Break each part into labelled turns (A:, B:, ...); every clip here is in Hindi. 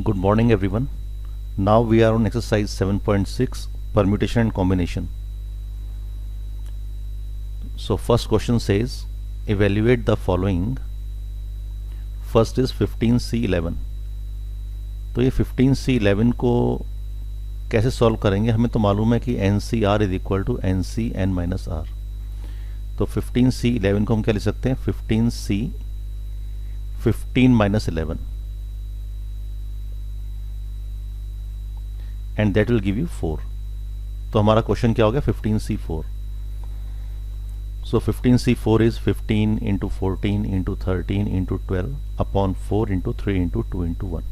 A: Good morning everyone. Now we are on exercise 7.6 permutation and combination. So first question says evaluate the following. First is 15C11. तो ये 15C11 को कैसे सॉल्व करेंगे? हमें तो मालूम है कि NCR is equal to NCN minus R. तो 15C11 को हम क्या लिख सकते हैं? 15C 15 minus 11 and that will give you 4. तो हमारा क्वेश्चन क्या हो गया? 15C4. So 15C4 is 15 into 14 into 13 into 12 upon 4 into 3 into 2 into 1.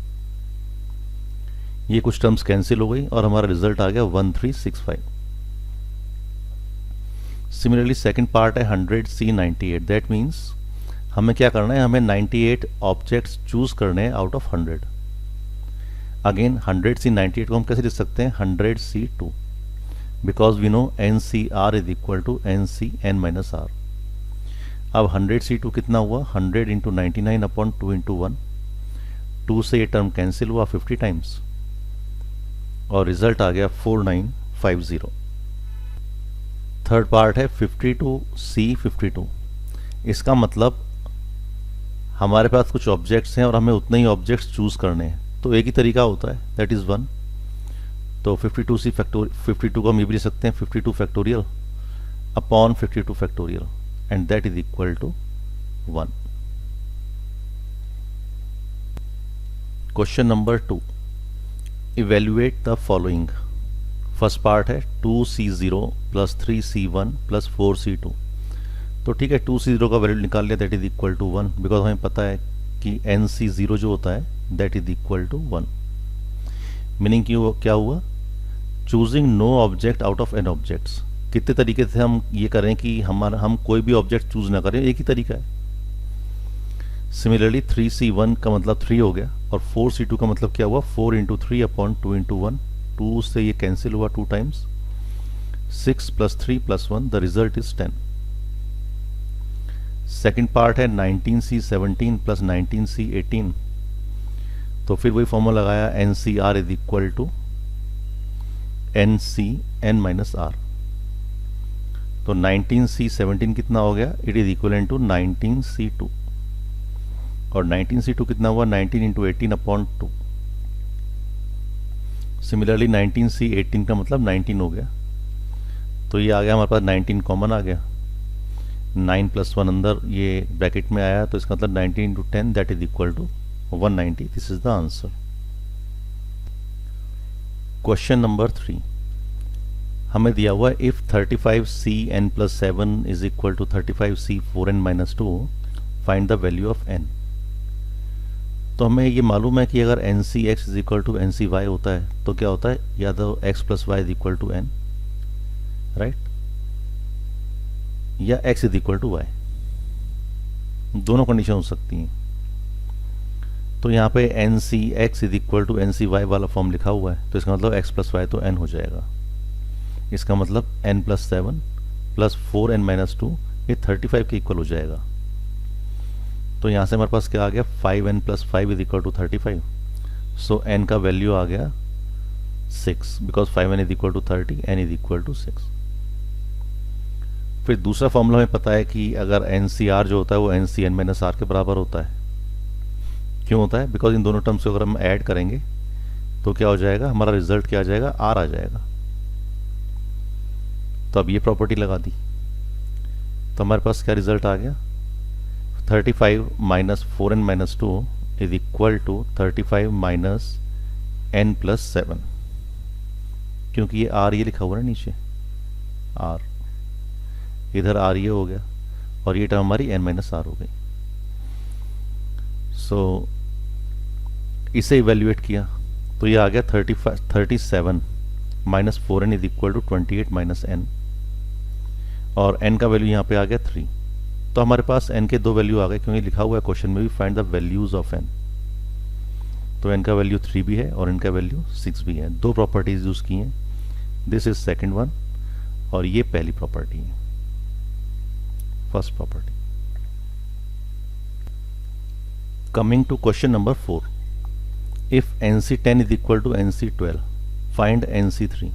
A: ये कुछ टर्म्स कैंसिल हो गई और हमारा रिजल्ट आ गया 1365. सिमिलरली सेकंड पार्ट है 100C98. दैट मीन्स हमें क्या करना है? हमें 98 ऑब्जेक्ट्स चूज करने हैं आउट ऑफ 100. अगेन 100C98 को हम कैसे लिख सकते हैं? 100C2 because we know NCR is equal to NCN minus R. अब 100C2 कितना हुआ? 100 इंटू 99 अपॉन 2 इंटू 1. 2 से ये टर्म कैंसिल हुआ 50 टाइम्स और रिजल्ट आ गया 4950. थर्ड पार्ट है 52C52. इसका मतलब हमारे पास कुछ ऑब्जेक्ट्स हैं और हमें उतने ही ऑब्जेक्ट्स चूज करने हैं. तो एक ही तरीका होता है, दैट इज 1. तो 52C फैक्टोरियल 52 को हम ये भी लिख सकते हैं 52 factorial upon 52 factorial and that is equal to 1. Question number 2, evaluate the following. First part है 2C0 plus 3C1 plus 4C2. तो ठीक है, 2C0 का वैल्यू निकाल लिया, that is equal to 1 because हमें पता है कि NC0 जो होता है that is equal to 1. Meaning कि वो क्या हुआ? Choosing no object out of n objects. कितने तरीके से हम ये करें कि हम कोई भी ऑब्जेक्ट चूज ना करें? एक ही तरीका है. सिमिलरली 3C1 का मतलब 3 हो गया और 4C2 का मतलब क्या हुआ? 4 इंटू 3 अपॉन 2 इंटू 1. 2 से ये कैंसिल हुआ 2 times. 6 plus 3 plus 1, the result is 10. Second part है 19C17 प्लस 19C18. तो फिर वही फॉर्मूला लगाया NCR is equal to NCN minus R. तो 19C17 कितना हो गया? It is equal to 19C2 और 19C2 कितना हुआ? 19 इंटू 18 अपॉन 2. सिमिलरली 19C18 का मतलब 19 हो गया. तो ये आ गया हमारे पास 19 कॉमन आ गया. 9 प्लस 1 अंदर ये ब्रैकेट में आया तो इसका मतलब 19 into 10 that is equal to 190. This is the answer. Question number 3 हमें दिया हुआ है if 35CN plus 7 is equal to 35C4N minus 2 find the value of N. तो हमें ये मालूम है कि अगर NCX is equal to NCY होता है तो क्या होता है? या तो X plus Y is equal to N, right, या X is equal to Y. दोनों कंडीशन हो सकती हैं. तो यहाँ पे NCX is equal to NCY वाला फॉर्म लिखा हुआ है तो इसका मतलब X प्लस Y तो N हो जाएगा. इसका मतलब N plus 7 plus 4N minus 2 ये 35 के इक्वल हो जाएगा. तो यहाँ से हमारे पास क्या आ गया? 5N plus 5 is equal to 35. So N का वैल्यू आ गया 6 because 5N is equal to 30, N is equal to 6. फिर दूसरा फॉर्मूला हमें पता है कि अगर NCR जो होता है वो NCN माइनस R के बराबर होता है. क्यों होता है? बिकॉज इन दोनों टर्म्स को अगर हम ऐड करेंगे तो क्या हो जाएगा? हमारा रिजल्ट क्या आ जाएगा? R आ जाएगा. तो अब ये प्रॉपर्टी लगा दी तो हमारे पास क्या रिजल्ट आ गया? 35 minus 4N minus 2 is equal to 35 minus N plus 7 क्योंकि ये R ये लिखा हुआ है नीचे R, इधर R ये हो गया और ये टर्म हमारी N माइनस R हो गई. सो इसे इवेल्युएट किया तो ये आ गया 37 minus 4N is equal to 28 minus N और N का वैल्यू यहाँ पे आ गया 3. तो हमारे पास N के दो वैल्यू आ गए क्योंकि लिखा हुआ है क्वेश्चन में भी find the values of N. तो N का वैल्यू 3 भी है और N का वैल्यू 6 भी है. दो प्रॉपर्टीज यूज की हैं. दिस इज सेकेंड वन और ये पहली प्रॉपर्टी है, first property. Coming to question number 4. If NC10 is equal to NC12 find NC3।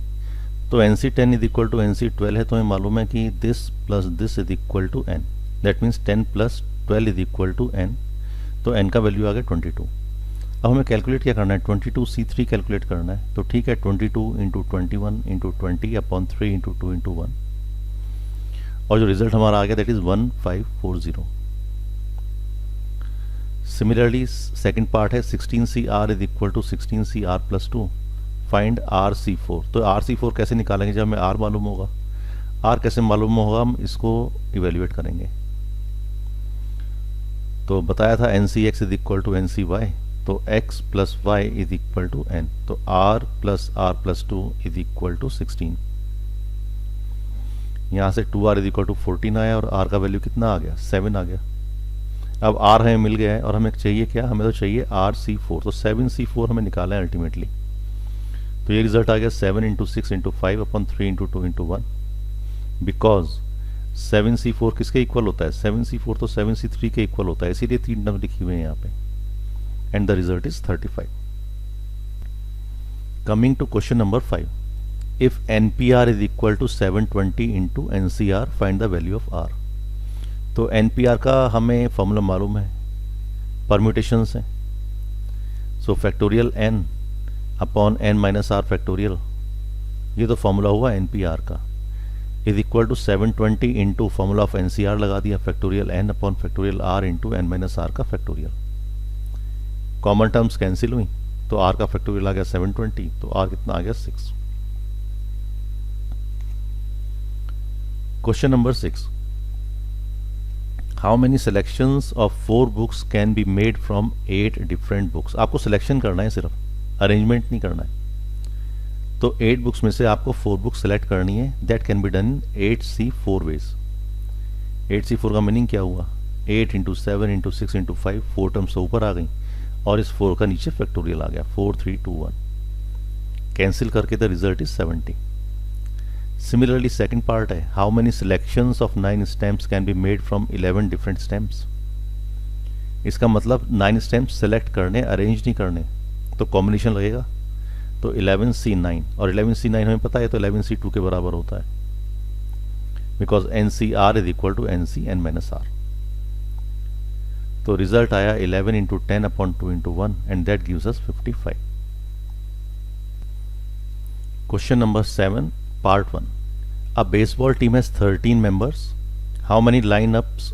A: तो NC10 is equal to NC12 है, तो हमें मालूम है कि this plus this is equal to n, that means 10 plus 12 is equal to n। तो n का वैल्यू आ गया 22। अब हमें कैलकुलेट क्या करना है, 22C3 कैलकुलेट करना है। तो ठीक है, 22 into 21 into 20 upon 3 into 2 into 1, और जो रिजल्ट हमारा आ गया that is 1540। Similarly second part है 16CR is equal to 16CR plus 2 find RC4। तो RC4 कैसे निकालेंगे, जब हमें R मालूम होगा। R कैसे मालूम होगा, हम इसको इवेल्युएट करेंगे। तो बताया था NCX is equal to NCY, तो x plus y is equal to n। तो r plus r plus 2 is equal to 16। यहाँ से 2r इज इक्वल टू 14 आया और r का वैल्यू कितना आ गया, 7 आ गया। अब r हमें मिल गया है और हमें चाहिए क्या, हमें तो चाहिए RC4। तो 7C4 हमें निकाला है अल्टीमेटली। तो ये रिजल्ट आ गया 7 into 6 into 5 upon 3 into 2 into 1, because 7C4 किसके इक्वल होता है, 7C4 तो 7C3 के इक्वल होता है, इसीलिए 3 नंबर लिखी हुए हैं यहाँ पे, and the result is 35। Coming to question number 5, if NPR is equal to 720 into NCR find the value of R। तो NPR का हमें फॉर्मूला मालूम है, परम्यूटेशंस हैं। So factorial n upon n minus r factorial, ये तो फॉर्मूला हुआ NPR का, is equal to 720 into formula of NCR लगा दिया, factorial n upon factorial r into n minus r का फैक्टोरियल। कॉमन टर्म्स कैंसिल हुई, तो r का फैक्टोरियल आ गया 720, तो r कितना आ गया 6। Question number 6, how many selections of 4 books can be made from 8 different books. आपको सिलेक्शन करना है, सिर्फ अरेंजमेंट नहीं करना है। तो 8 बुक्स में से आपको 4 बुक्स सेलेक्ट करनी है, that can be done in 8C4 ways. 8C4 का मीनिंग क्या हुआ, 8 इंटू 7 इंटू 6 इंटू 5, 4 टर्म्स तो ऊपर आ गई और इस 4 का नीचे फैक्टोरियल आ गया, 4 3 2 1, कैंसिल करके the result is 70। Similarly second part है, how many selections of 9 stamps can be made from 11 different stamps. इसका मतलब 9 स्टैम्प्स सेलेक्ट करने, अरेंज नहीं करने, तो कॉम्बिनेशन लगेगा। तो 11C9, और 11C9 हमें पता है तो 11C2 के बराबर होता है, because NCR is equal to NCN minus R। तो रिजल्ट आया 11 into 10 upon 2 into 1, and that gives us 55। Question number 7 part 1, a baseball team has 13 members, how many lineups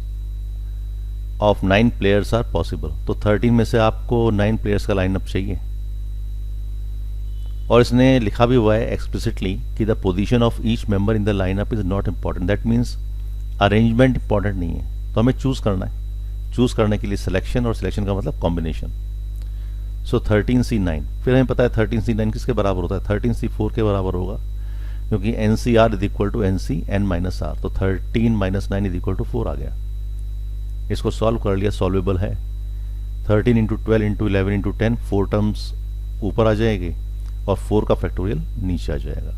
A: of 9 players are possible. तो 13 में से आपको 9 प्लेयर्स का लाइनअप चाहिए, और इसने लिखा भी हुआ है एक्सप्लिसिटली कि the position of each member in the lineup is not important, that means arrangement important नहीं है। तो हमें चूज करना है, चूज करने के लिए सिलेक्शन, और सिलेक्शन का मतलब कॉम्बिनेशन। सो 13C9, फिर हमें पता है 13C9 किसके बराबर होता है, 13C4 के बराबर होगा, क्योंकि NCR is equal to NCN minus R। तो 13 माइनस 9 इज इक्वल टू 4 आ गया। इसको सॉल्व कर लिया, सॉल्वेबल है। 13 इंटू 12 इंटू 11 इंटू 10, 4 टर्म्स ऊपर आ जाएगी और 4 का फैक्टोरियल नीचे आ जाएगा।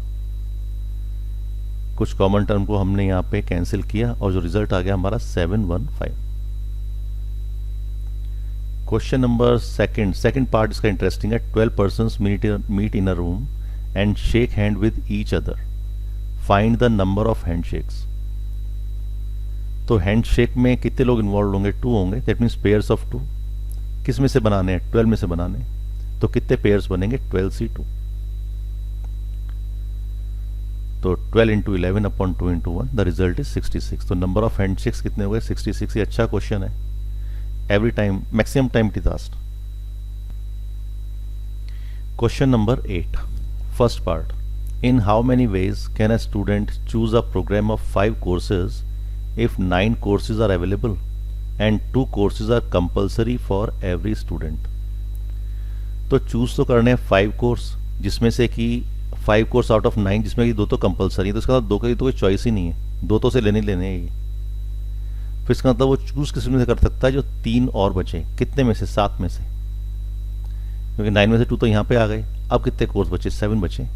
A: कुछ कॉमन टर्म को हमने यहाँ पे कैंसिल किया और जो रिजल्ट आ गया हमारा 715। क्वेश्चन नंबर सेकंड पार्ट इसका इंटरेस्टिंग है। 12 persons meet in a room and shake hand with each other, find the number of handshakes. तो हैंडशेक में कितने लोग इन्वॉल्व होंगे, 2 होंगे, दैट मीन्स पेयर्स ऑफ 2। किस में से बनाने हैं, 12 में से बनाने, तो कितने पेयर्स बनेंगे, 12C2। तो 12 into 11 upon 2 into 1, the result is 66। तो नंबर ऑफ हैंडशेक्स कितने हो गए, 66। ये अच्छा क्वेश्चन है, every time, maximum time it is asked. Question number 8, first part, in how many ways can a student choose a program of 5 courses if 9 courses are available and 2 courses are compulsory for every student. तो चूज तो करने हैं 5 कोर्स, जिसमें से कि 5 कोर्स आउट ऑफ 9 जिसमें कि 2 तो कंपलसरी है, तो इसका मतलब 2 की तो कोई चॉइस ही नहीं है, 2 तो से लेने हैं ये। फिर इसका मतलब वो चूज किस में से कर सकता है, जो 3 और बचे, कितने में से, 7 में से, क्योंकि 9 में से 2 तो यहाँ पे आ गए। अब कितने कोर्स बचे, 7 बचे,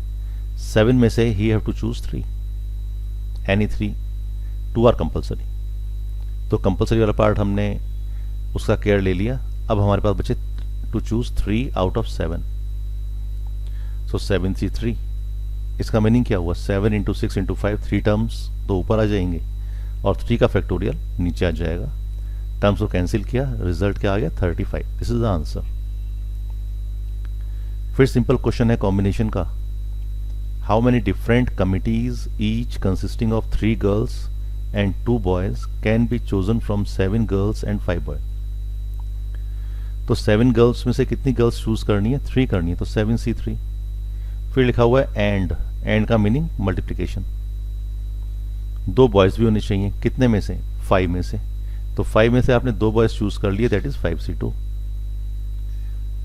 A: 7 में से ही have to choose 3, any 3, 2 are compulsory. तो कंपलसरी वाला पार्ट हमने उसका केयर ले लिया। अब हमारे पास बचे to choose 3 out of 7. So 7C3. इसका मीनिंग क्या हुआ? 7 इंटू 6 इंटू 5, 3 टर्म्स तो ऊपर आ जाएंगे और 3 का फैक्टोरियल नीचे आ जाएगा। टर्म्स को कैंसिल किया, रिजल्ट क्या आ गया? 35। This is the answer. फिर सिंपल क्वेश्चन है कॉम्बिनेशन का। How many different committees each consisting of 3 girls and 2 boys can be chosen from 7 girls and 5 boys. तो 7 गर्ल्स में से कितनी गर्ल्स चूज करनी है? 3 करनी है, तो 7C3। फिर लिखा हुआ है एंड का मीनिंग मल्टीप्लिकेशन। 2 बॉयज भी होने चाहिए, कितने में से? 5 में से। तो 5 में से आपने 2 बॉयज चूज कर लिए, दैट इज 5C2।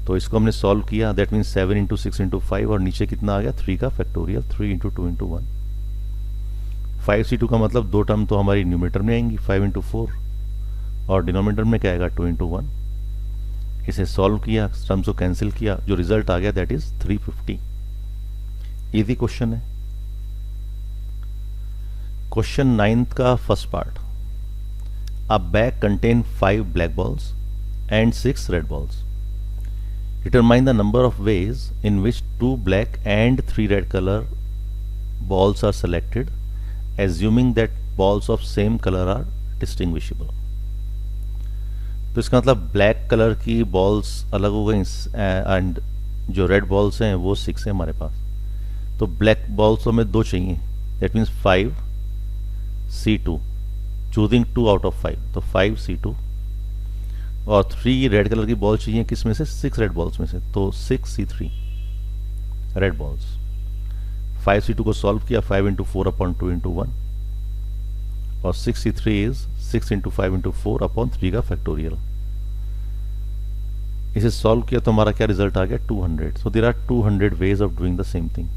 A: तो इसको हमने सॉल्व किया, दैट मीन्स 7 इंटू 6 इंटू 5 और नीचे कितना आ गया? 3 का फैक्टोरियल, 3 इंटू 2 इंटू 1। 5C2 का मतलब 2 टर्म तो हमारी न्यूमरेटर में आएंगी, 5 इंटू 4, और डिनोमिनेटर में क्या आएगा? 2 इंटू 1। इसे सॉल्व किया, टर्म्स को कैंसिल किया, जो रिजल्ट आ गया दैट इज 350। इजी क्वेश्चन है। क्वेश्चन 9th का first part. A bag contain 5 black balls and 6 red balls. Determine the number of ways in which 2 black and 3 red color balls are selected, assuming that balls of same color are distinguishable. तो इसका मतलब ब्लैक कलर की बॉल्स अलग हो गई एंड जो रेड बॉल्स हैं वो 6 है हमारे पास। तो ब्लैक बॉल्स हमें 2 चाहिए, that means 5C2, choosing 2 out of 5, तो 5C2। और 3 रेड कलर की बॉल चाहिए, किस में से? 6 रेड बॉल्स में से, तो 6C3 रेड बॉल्स। 5C2 को सॉल्व किया, 5 इंटू 4 अपॉन 2 इंटू 1, और 6C3 is 6 into 5 into 4 upon 3 का फैक्टोरियल। इसे सॉल्व किया तो हमारा क्या रिजल्ट आ गया? 200। So there are 200 ways of doing the same thing.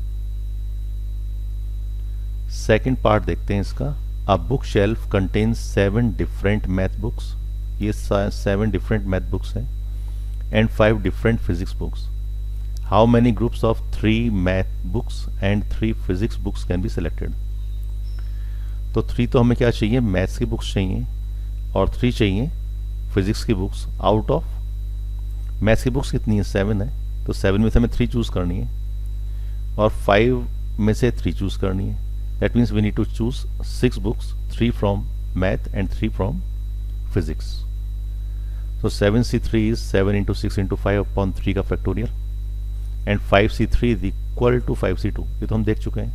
A: Second part देखते हैं इसका। A book shelf contains 7 different math books. ये 7 डिफरेंट मैथ बुक्स हैं and 5 different physics books. How many groups of 3 math books and 3 physics books can be selected. तो 3 तो हमें क्या चाहिए? मैथ्स की बुक्स चाहिए, और 3 चाहिए फिजिक्स की बुक्स। आउट ऑफ मैथ्स की बुक्स कितनी है? 7 है, तो 7 में से हमें 3 चूज करनी है, और 5 में से 3 चूज करनी है। That means we need to choose 6 books, 3 from math and 3 from physics. So 7C3 is 7 into 6 into 5 upon 3 का factorial, and 5C3 is equal to 5C2। ये तो हम देख चुके हैं,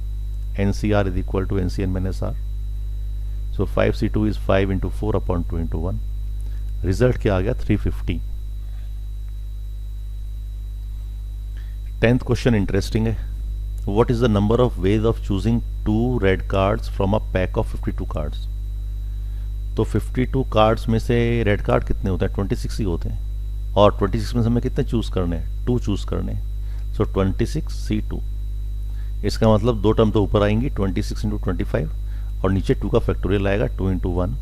A: NCR is equal to NCN minus R। So 5C2 is 5 into 4 upon 2 into 1। Result क्या आ गया? 350। 10th क्वेश्चन इंटरेस्टिंग है। What is the number of ways of choosing 2 red cards from a pack of 52 cards? तो 52 कार्ड्स में से रेड कार्ड कितने होते हैं? 26 ही होते हैं, और 26 में से हमें कितने चूज करने हैं? 2 चूज करने हैं। सो 26C2। इसका मतलब 2 टर्म तो ऊपर आएंगी, 26 इंटू 25, और नीचे 2 का फैक्टोरियल आएगा, 2 into 1,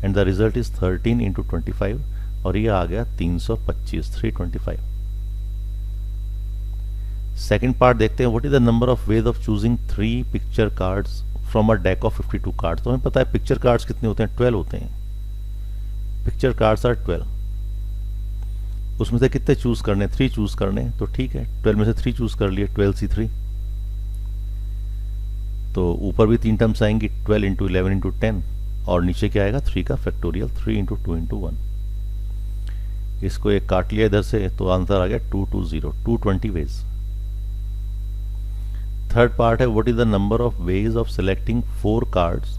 A: and the result is 13 into 25, और ये आ गया 325, 325। सेकेंड पार्ट देखते हैं। What is the number of ways of choosing 3 picture cards from a deck of 52 cards. तो हमें पता है पिक्चर कार्ड्स कितने होते हैं? 12 होते हैं। Picture cards are 12। उसमें से कितने चूज करने? 3 चूज करने, तो ठीक है, 12 में से 3 चूज कर लिए, 12C3। तो ऊपर भी 3 टर्म्स आएंगी, 12 इंटू 11 इंटू 10, और नीचे क्या आएगा? 3 का फैक्टोरियल, 3 इंटू 2 इंटू 1। इसको एक काट लिया इधर से, तो आंसर आ गया 220, 220 वेज। थर्ड पार्ट है। What is the number of ways of selecting 4 cards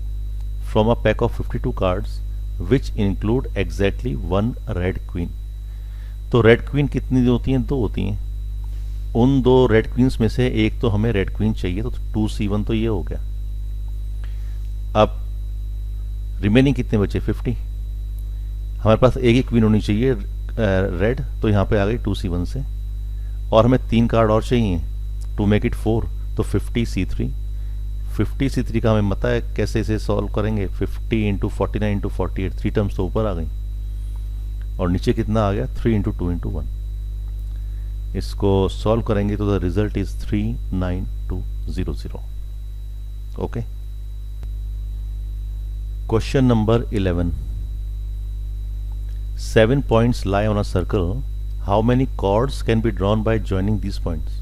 A: from a pack of 52 cards which include exactly 1 red queen. तो रेड क्वीन कितनी होती हैं? 2 होती हैं। उन 2 रेड क्वींस में से एक तो हमें रेड क्वीन चाहिए, तो 2C1 तो ये हो गया। अब रिमेनिंग कितने बचे? 50। हमारे पास एक ही क्वीन होनी चाहिए रेड, तो यहाँ पे आ गई 2C1 से, और हमें 3 कार्ड और चाहिए टू मेक इट 4, तो 50C3। 50C3 का हमें पता है कैसे इसे सॉल्व करेंगे। 50 इंटू 49 इंटू 48, 3 टर्म्स तो ऊपर आ गई, और नीचे कितना आ गया? 3 इंटू 2 इंटू 1। इसको सॉल्व करेंगे तो the result is 39200। Okay. Question number 11। 7 points lie on a circle how many chords can be drawn by joining these points.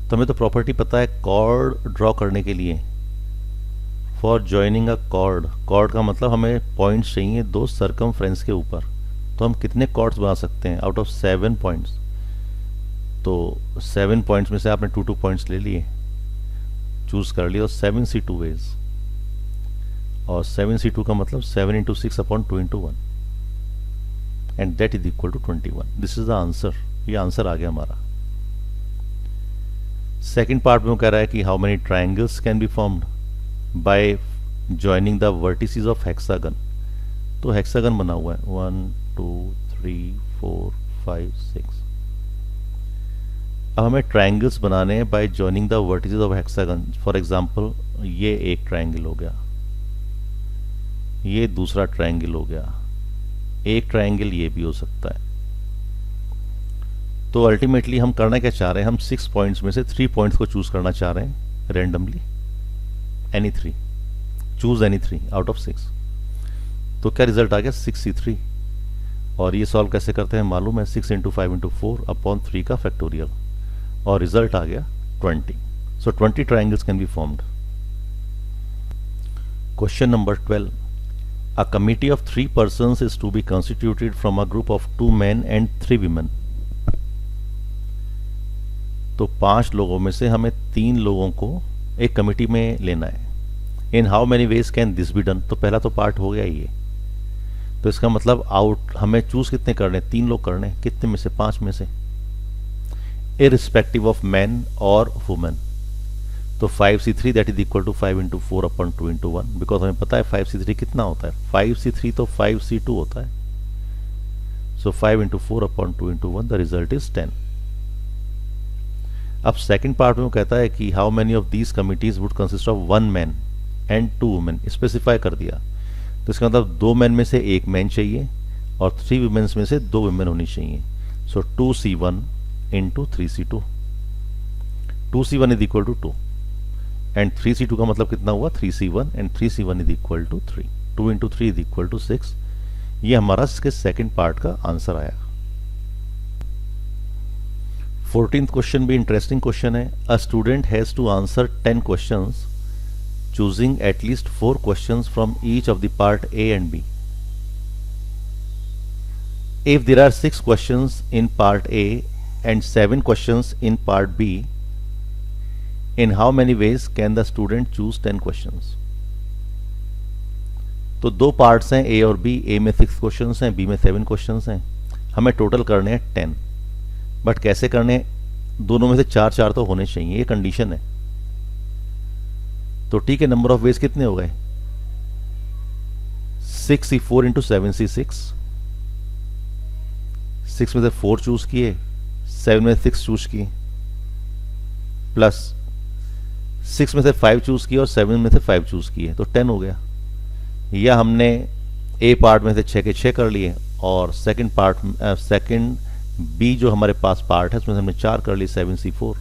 A: तो हमें तो प्रॉपर्टी पता है कॉर्ड ड्रॉ करने के लिए, for joining a chord, chord का मतलब हमें पॉइंट्स चाहिए दो सर्कमफ्रेंस के ऊपर। तो हम कितने कॉर्ड्स बना सकते हैं आउट ऑफ 7 पॉइंट्स। तो 7 पॉइंट्स में से आपने 2 पॉइंट्स ले लिए, चूज कर लिया, और 7c2 वेज, और 7c2 का मतलब 7 into 6 upon 2 into 1, and that is equal to 21। This is the answer, ये आंसर आ गया हमारा। सेकेंड पार्ट में वो कह रहा है कि how many triangles can be formed bye joining the vertices of hexagon. तो हेक्सागन बना हुआ है 1 2 3 4 5 6। अब हमें ट्राइंगल्स बनाने हैं bye joining the vertices of hexagon. For example ये एक ट्राइंगल हो गया, ये दूसरा ट्राइंगल हो गया, एक ट्राइंगल ये भी हो सकता है। तो अल्टीमेटली हम करना क्या चाह रहे हैं, हम 6 पॉइंट्स में से 3 पॉइंट्स को चूज करना चाह रहे हैं randomly, any 3, choose any 3 out of 6। तो क्या रिजल्ट आ गया 6c3। और ये सॉल्व कैसे करते हैं मालूम है, 6 इंटू 5 इंटू 4 अपॉन 3 का फैक्टोरियल, और रिजल्ट आ गया 20। सो 20 triangles can be formed. Question number 12, a committee of 3 persons is to be constituted from a group of 2 men and 3 women। तो 5 लोगों में से हमें 3 लोगों को एक कमिटी में लेना है। इन how many ways can this be done. तो पहला तो पार्ट हो गया ये, तो इसका मतलब आउट हमें चूज कितने करने, 3 लोग करने, कितने में से, 5 में से, इररिस्पेक्टिव ऑफ मैन और वुमेन। तो 5c3 that is equal to 5 into 4 upon 2 into 1, because हमें पता है 5c3 कितना होता है, 5c3 तो 5c2 होता है। सो 5 into 4 upon 2 into 1, the result is 10। अब सेकंड पार्ट में वो कहता है कि how many of these committees would consist of 1 man and 2 women, specify कर दिया। तो इसका मतलब 2 मैन में से 1 मैन चाहिए और 3 वुमेन्स में से 2 वुमेन होनी चाहिए। So 2c1 into 3c2, 2c1 is equal to 2 and 3c2 का मतलब कितना हुआ 3c1, and 3c1 is equal to 3, 2 into 3 is equal to 6। ये हमारा इसके सेकंड पार्ट का आंसर आया। 14th क्वेश्चन भी इंटरेस्टिंग क्वेश्चन है। A student has to answer 10 questions choosing at least 4 questions from each of the part A and B. If there are 6 questions in part A and 7 questions in part B, in how many ways can the student choose 10 questions? तो 2 पार्ट्स हैं A और B, A में 6 क्वेश्चंस हैं, B में 7 क्वेश्चंस हैं, हमें टोटल करने हैं 10। बट कैसे करने हैं, दोनों में से 4 तो होने चाहिए, ये कंडीशन है। तो ठीक है, नंबर ऑफ वेज कितने हो गए, 6c4 इंटू 7c6, 6 में से 4 चूज किए, 7 में से 6 चूज किए, प्लस 6 में से 5 चूज किए और 7 में से 5 चूज किए, तो 10 हो गया। या हमने ए पार्ट में से 6 के 6 कर लिए, और सेकंड बी जो हमारे पास पार्ट है उसमें से हमने 4 कर लिए, 7c4।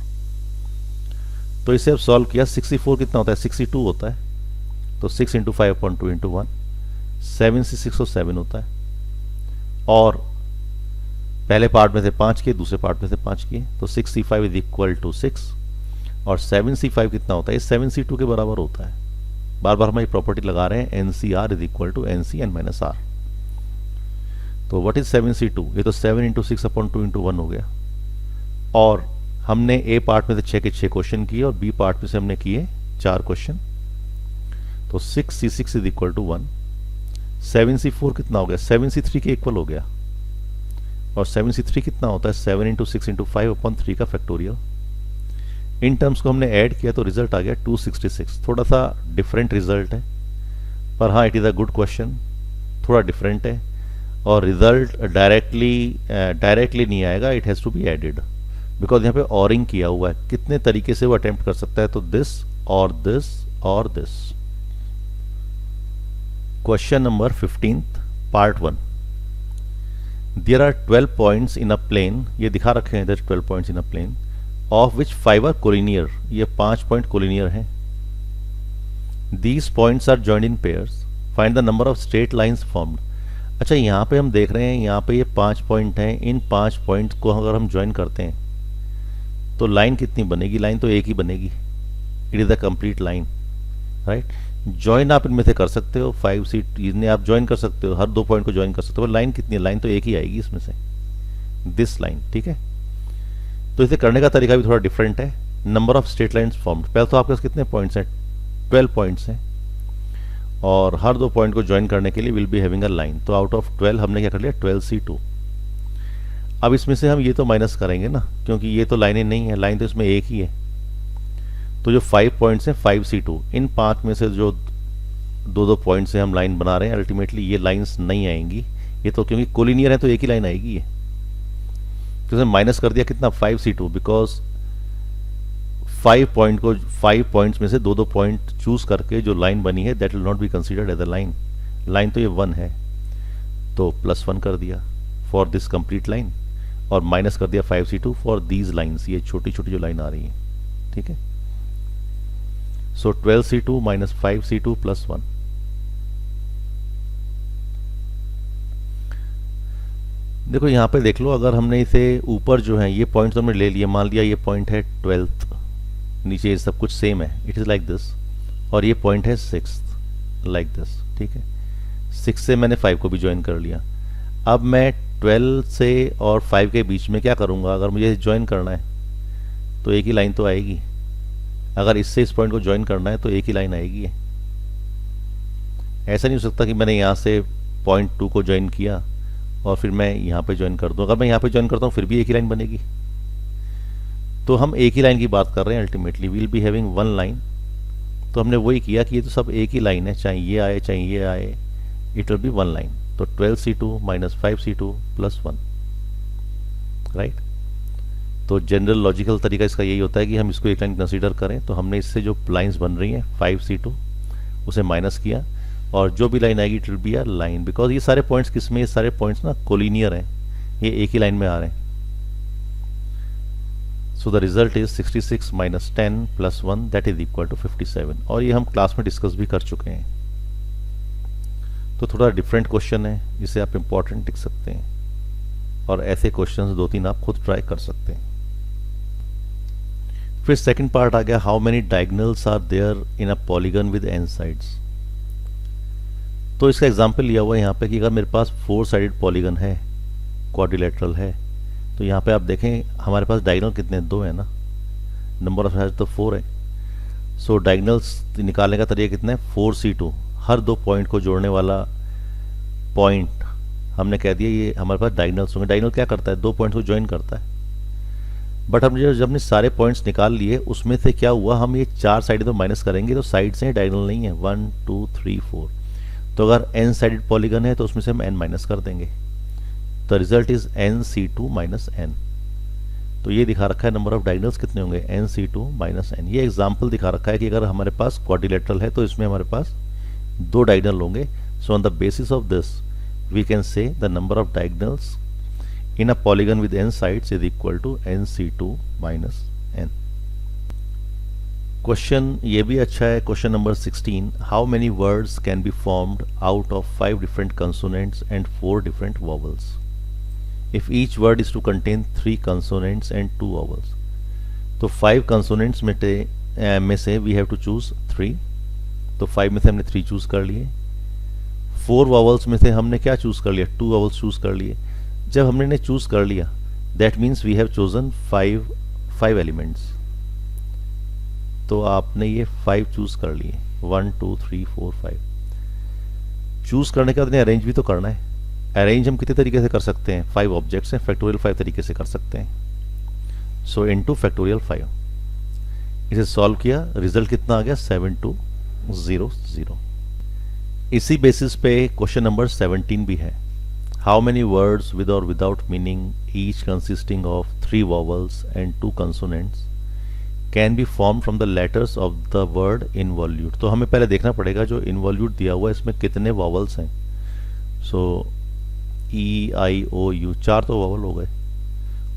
A: तो इसे अब सॉल्व किया, 64 कितना होता है, 62 होता है। तो 6 इंटू 5 अपॉन 2 इंटू 1, 7c6 और 7 होता है। और पहले पार्ट में से 5 किए, दूसरे पार्ट में से 5 किए, तो 6c5 इज इक्वल टू 6, और 7c5 कितना होता है, 7c2 के बराबर होता है। बार बार हम ये प्रॉपर्टी लगा रहे हैं, NCR is equal to NCn minus R। तो व्हाट इज 7c2, ये तो 7 इंटू 6 अपॉन 2 इंटू 1 हो गया। और हमने ए पार्ट में से 6 के 6 क्वेश्चन किए और बी पार्ट में से हमने किए 4 क्वेश्चन, तो 6c6 is equal to 1। 7c4 कितना हो गया, 7c3 के इक्वल हो गया, और 7c3 कितना होता है, 7 इंटू 6 इंटू 5 अपॉन 3 का फैक्टोरियल। इन टर्म्स को हमने ऐड किया तो रिजल्ट आ गया 266। थोड़ा सा डिफरेंट रिजल्ट है, पर हाँ it is a good question, थोड़ा डिफरेंट है, और रिजल्ट डायरेक्टली नहीं आएगा, it has to be added, because यहाँ पे ऑरिंग किया हुआ है, कितने तरीके से वो अटेम्प्ट कर सकता है, तो दिस और दिस और this. Question number 15th part 1, there are 12 points in a plane, ये दिखा रखे हैं इधर 12 points in a plane, of which 5 are collinear, ये 5 पॉइंट कोलिनियर हैं। These points are joined in pairs, find the number of straight lines formed. अच्छा, यहाँ पे हम देख रहे हैं, यहाँ पे ये 5 पॉइंट हैं, इन 5 पॉइंट को अगर हम ज्वाइन करते हैं तो लाइन कितनी बनेगी? लाइन तो एक ही बनेगी, it is the complete line, right. Join आप इनमें से कर सकते हो, 5 सीट इन्हें आप ज्वाइन कर सकते हो, हर 2 पॉइंट को ज्वाइन कर सकते हो। लाइन कितनी है? लाइन तो एक ही आएगी इसमें से, दिस लाइन, ठीक है। तो इसे करने का तरीका भी थोड़ा डिफरेंट है। Number of straight lines formed, पहले तो आपके पास कितने पॉइंट्स हैं? 12 पॉइंट्स हैं, और हर 2 पॉइंट को ज्वाइन करने के लिए will be having a line. तो आउट ऑफ 12 हमने क्या कर लिया? 12C2। अब इसमें से हम ये तो माइनस करेंगे ना, क्योंकि ये तो लाइनें नहीं है, लाइन तो इसमें एक ही है। तो जो 5 पॉइंट्स हैं 5C2, इन 5 में से जो 2 पॉइंट से हम लाइन बना रहे हैं, अल्टीमेटली ये लाइंस नहीं आएंगी, ये तो क्योंकि कोलिनियर है तो एक ही लाइन आएगी ये। तो उसने माइनस कर दिया कितना? 5C2, बिकॉज 5 पॉइंट्स में से 2 पॉइंट चूज करके जो लाइन बनी है that will not be considered as a line. Line तो ये 1 है, तो +1 कर दिया फॉर दिस कंप्लीट लाइन, और माइनस कर दिया 5C2 फॉर दीज लाइन्स, ये छोटी छोटी जो लाइन आ रही है, ठीक है। सो 12C2 माइनस 5C2 +1। देखो यहाँ पे देख लो, अगर हमने इसे ऊपर जो है ये पॉइंट्स हमने ले लिए, मान लिया ये पॉइंट है 12th, नीचे ये सब कुछ सेम है, इट इज़ लाइक दिस, और ये पॉइंट है 6th, लाइक दिस, ठीक है। 6 से मैंने 5 को भी ज्वाइन कर लिया। अब मैं 12 से और 5 के बीच में क्या करूँगा? अगर मुझे ज्वाइन करना है तो एक ही लाइन तो आएगी, अगर इससे इस पॉइंट को ज्वाइन करना है तो एक ही लाइन आएगी। ऐसा नहीं हो सकता कि मैंने यहाँ से पॉइंट 2 को ज्वाइन किया और फिर मैं यहाँ पे ज्वाइन कर दूँ। अगर मैं यहाँ पे ज्वाइन करता हूँ फिर भी एक ही लाइन बनेगी। तो हम एक ही लाइन की बात कर रहे हैं, ultimately we'll be having 1 line. तो हमने वही किया कि ये तो सब एक ही लाइन है, चाहे ये आए चाहे ये आए, इट विल बी 1 लाइन। तो 12C2 माइनस 5C2 +1, राइट। तो जनरल लॉजिकल तरीका इसका यही होता है कि हम इसको एक लाइन कंसीडर करें। तो हमने इससे जो लाइंस बन रही हैं 5C2 उसे माइनस किया, और जो भी लाइन आएगी it will be a line, because ये सारे पॉइंट्स किसमें? ये सारे पॉइंट्स ना कोलिनियर हैं, ये एक ही लाइन में आ रहे हैं। So the result is 66 minus 10 +1 that is equal to 57। और ये हम क्लास में डिस्कस भी कर चुके हैं। तो थोड़ा डिफरेंट क्वेश्चन है, इसे आप इंपॉर्टेंट लिख सकते हैं, और ऐसे क्वेश्चंस 2-3 आप खुद ट्राई कर सकते हैं। फिर सेकंड पार्ट आ गया, how many diagonals are there in a polygon with n sides. तो इसका एग्जांपल लिया हुआ है यहाँ पे कि अगर मेरे पास 4 साइडेड पॉलीगन है, क्वाड्रिलेटरल है, तो यहाँ पे आप देखें हमारे पास डायगोनल कितने? 2 है ना, नंबर ऑफ साइड तो 4 है। सो डायगोनल्स निकालने का तरीका कितना है? 4C2, हर 2 पॉइंट को जोड़ने वाला पॉइंट हमने कह दिया ये हमारे पास डायगोनल्स होंगे। डायगोनल क्या करता है? 2 पॉइंट्स को ज्वाइन करता है। बट हम जब हमने सारे पॉइंट्स निकाल लिए, उसमें से क्या हुआ, हम ये 4 साइड तो माइनस करेंगे, तो साइड से डायगोनल नहीं है, 1 2 3 4। तो अगर n साइडेड पॉलीगन है तो उसमें से हम n माइनस कर देंगे, तो result is nC2 minus n। तो ये दिखा रखा है नंबर ऑफ डायगोनल्स कितने होंगे? nC2 minus n। ये एग्जाम्पल दिखा रखा है कि अगर हमारे पास क्वाड्रिलेटरल है तो इसमें हमारे पास 2 डायगोनल होंगे। So on the basis of this we can say the number of diagonals in a polygon with n sides is equal to nC2 minus n। Question ये भी अच्छा है, question number 16, how many words can be formed out of 5 different consonants and 4 different vowels if each word is to contain 3 consonants and 2 vowels. तो 5 कंसोनेंट्स में से वी हैव टू चूज 3, तो 5 में से हमने 3 चूज कर लिए। 4 वॉवल्स में से हमने क्या चूज कर लिया? 2 वॉवल्स चूज कर लिए। जब हमने इन्हें चूज कर लिया that means we have chosen 5 elements. तो आपने ये 5 चूज कर लिए, 1 2 3 4 5। चूज करने के बाद इन्हें अरेंज भी तो करना है। अरेंज हम कितने तरीके से कर सकते हैं? 5 ऑब्जेक्ट्स हैं, फैक्टोरियल 5 तरीके से कर सकते हैं। सो इनटू फैक्टोरियल 5, इसे सॉल्व किया, रिजल्ट कितना आ गया? 7200। इसी बेसिस पे क्वेश्चन नंबर 17 भी है, how many words with or without meaning each consisting of 3 vowels and 2 consonants can be formed from the letters of the word involute। तो हमें पहले देखना पड़ेगा जो involute दिया हुआ है इसमें कितने vowels हैं। सो E I O U 4 तो vowel हो गए,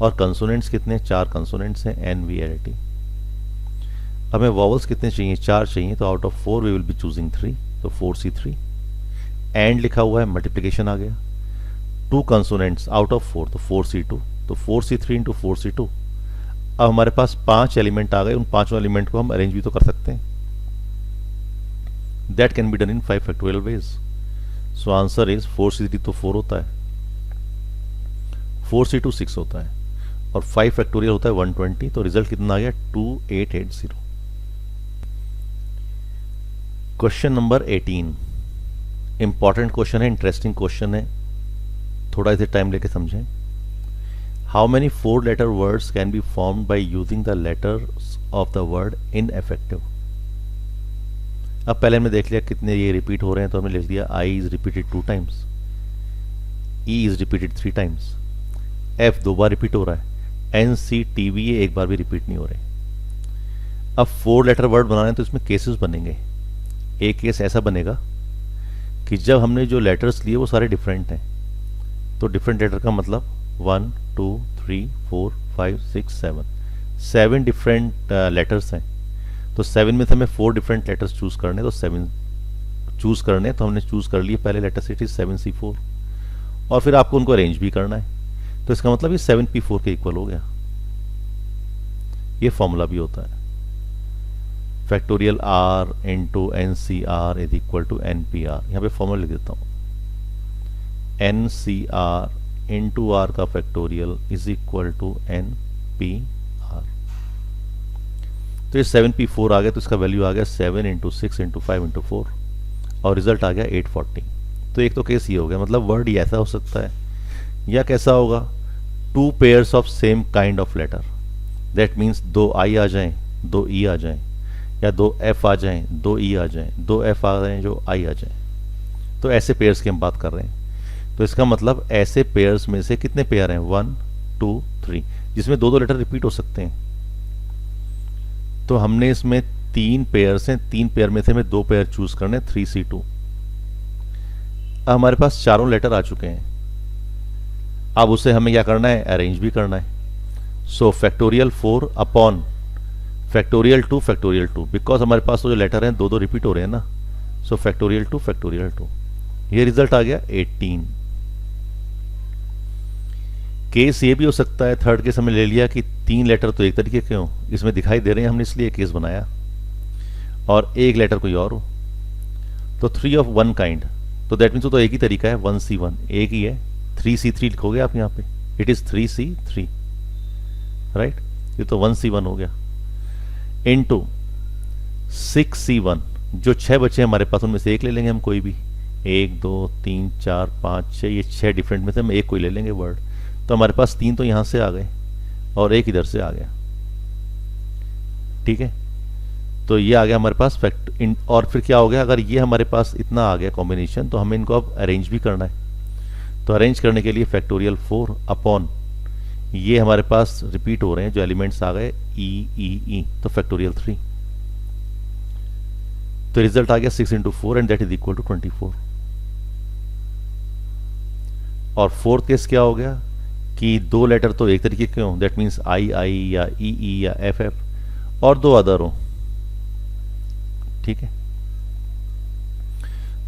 A: और consonants कितने? 4 consonants हैं, N V L T। हमें vowels कितने चाहिए? 4 चाहिए, तो out of 4 we will be choosing 3, तो 4C3। एंड लिखा हुआ है, मल्टीप्लिकेशन आ गया, 2 कंसोनेंट्स आउट ऑफ 4, तो 4c2, तो 4c3 इंटू 4c2। अब हमारे पास 5 एलिमेंट आ गए, उन पांचों एलिमेंट को हम अरेंज भी तो कर सकते हैं। That can be done in 5 factorial veg. So answer is 4c3 तो 4 होता है, 4c2 6 होता है, और 5 फैक्टोरियल होता है 120। तो रिजल्ट कितना आ गया 2880। क्वेश्चन नंबर 18 इंपॉर्टेंट क्वेश्चन है, इंटरेस्टिंग क्वेश्चन है, थोड़ा इसे टाइम लेके समझें। How many 4 letter words can be formed by using the letters of the word ineffective. अब पहले हमने देख लिया कितने ये रिपीट हो रहे हैं, तो हमने लिख दिया I is repeated 2 times, E is repeated 3 times, F 2 बार रिपीट हो रहा है, एन सी टी वी ये एक बार भी रिपीट नहीं हो रहे। अब 4 लेटर वर्ड बनाना है तो इसमें केसेस बनेंगे। एक केस ऐसा बनेगा कि जब हमने जो लेटर्स लिए वो सारे डिफरेंट हैं, तो डिफरेंट लेटर का मतलब 1 2 3 4 5 6 7 डिफरेंट लेटर्स हैं, तो 7 में से हमें 4 डिफरेंट लेटर्स चूज करने, तो 7 चूज करने, तो हमने चूज कर लिए पहले लेटर से 7c4, और फिर आपको उनको अरेंज भी करना है, तो इसका मतलब ये 7p4 के इक्वल हो गया। ये फॉर्मूला भी होता है, factorial r into N C R is equal to N P R. यहाँ पे फॉर्मूला लिख देता हूँ, N C R into R का factorial is equal to N P R. तो ये 7p4 आ गया, तो इसका वैल्यू आ गया 7 इंटू 6 इंटू 5 इंटू 4, और रिजल्ट आ गया 840। तो एक तो केस ये हो गया, मतलब वर्ड ये ऐसा हो सकता है, या कैसा होगा 2 pairs of same kind of letter, that means 2 I आ जाएं 2 ई आ जाएं, या 2 एफ आ जाएं 2 ई आ जाएं, 2 एफ आ जाएं जो आई आ जाएं। तो ऐसे पेयर्स की हम बात कर रहे हैं, तो इसका मतलब ऐसे पेयर्स में से कितने पेयर हैं 1 2 3, जिसमें 2 लेटर रिपीट हो सकते हैं। तो हमने इसमें 3 पेयर्स हैं, 3 पेयर में से हमें 2 पेयर चूज करने 3c2। अब हमारे पास चारों लेटर आ चुके हैं, अब उसे हमें क्या करना है, अरेंज भी करना है। So factorial 4 upon factorial 2 factorial 2, because हमारे पास तो जो लेटर हैं 2 रिपीट हो रहे हैं ना, सो फैक्टोरियल 2 फैक्टोरियल 2, ये रिजल्ट आ गया 18। केस ये भी हो सकता है, थर्ड केस हमें ले लिया कि 3 लेटर तो एक तरीके के हों, इसमें दिखाई दे रहे हैं, हमने इसलिए केस बनाया, और एक लेटर कोई और हो, तो 3 ऑफ 1 काइंड, तो दैट मीन्स तो एक ही तरीका है, 1c1 एक ही है, 3c3 लिखोगे आप यहाँ पे, इट इज 3c3, राइट, ये तो 1c1 हो गया, इनटू 6c1, जो 6 बचे हमारे पास उनमें से एक ले लेंगे हम कोई भी, 1 2 3 4 5 6, ये 6 डिफरेंट में से हम एक कोई ले लेंगे वर्ड, तो हमारे पास 3 तो यहां से आ गए और एक इधर से आ गया, ठीक है। तो ये आ गया हमारे पास और फिर क्या हो गया, अगर ये हमारे पास इतना आ गया कॉम्बिनेशन, तो हमें इनको अब अरेंज भी करना है। तो अरेंज करने के लिए फैक्टोरियल 4 अपॉन ये हमारे पास रिपीट हो रहे हैं जो एलिमेंट्स आ गए ई, तो फैक्टोरियल 3, तो रिजल्ट आ गया 6 into 4 and that is equal to 24। और फोर्थ केस क्या हो गया कि 2 लेटर तो एक तरीके के हों, दैट मीन्स आई या ई या एफ, और 2 अदर हो, ठीक है।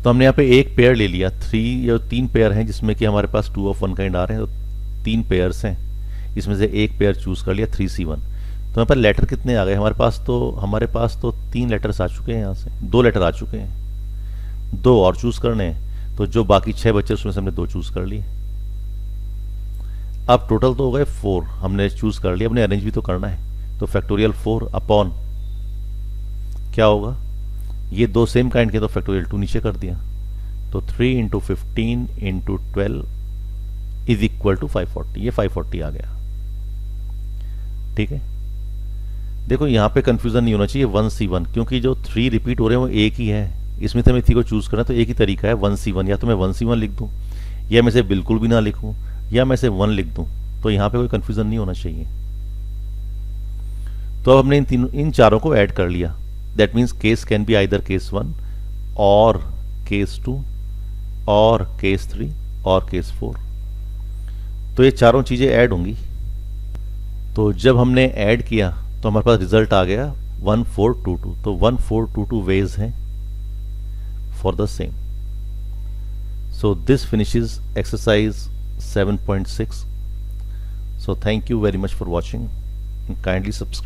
A: तो हमने यहाँ पे एक पेयर ले लिया, 3 पेयर हैं जिसमें कि हमारे पास 2 ऑफ 1 काइंड आ रहे हैं, तो 3 पेयर्स हैं, इसमें से एक पेयर चूज कर लिया 3c1। तो यहाँ पर लेटर कितने आ गए हमारे पास तो 3 लेटर्स आ चुके हैं, यहाँ से 2 लेटर आ चुके हैं, 2 और चूज करने हैं, तो जो बाकी 6 बचे उसमें से हमने 2 चूज कर लिए। अब टोटल तो हो गए 4 हमने चूज कर लिया, अपने अरेंज भी तो करना है, तो फैक्टोरियल 4 अपॉन क्या होगा, ये 2 सेम काइंड के, तो फैक्टोरियल 2 नीचे कर दिया, तो 3 into 15 into 12 is equal to 540, ये 540 आ गया, ठीक है। देखो यहाँ पे कंफ्यूजन नहीं होना चाहिए 1c1, क्योंकि जो 3 रिपीट हो रहे हैं वो एक ही है, इसमें से हमें इसी को चूज करना, तो एक ही तरीका है 1c1, या तो मैं 1c1 लिख दूं, या मैं इसे बिल्कुल भी ना लिखूं, या मैं इसे 1 लिख दूं, तो यहाँ पे कोई कंफ्यूजन नहीं होना चाहिए। तो अब हमने इन चारों को ऐड कर लिया, that means case can be either case 1 और केस 2 और केस 3 और केस 4, तो ये चारों चीजें ऐड होंगी। तो जब हमने ऐड किया तो हमारे पास रिजल्ट आ गया 1422, तो 1422 वेज हैं for the same. So this finishes exercise 7.6. So thank you very much for watching and kindly subscribe.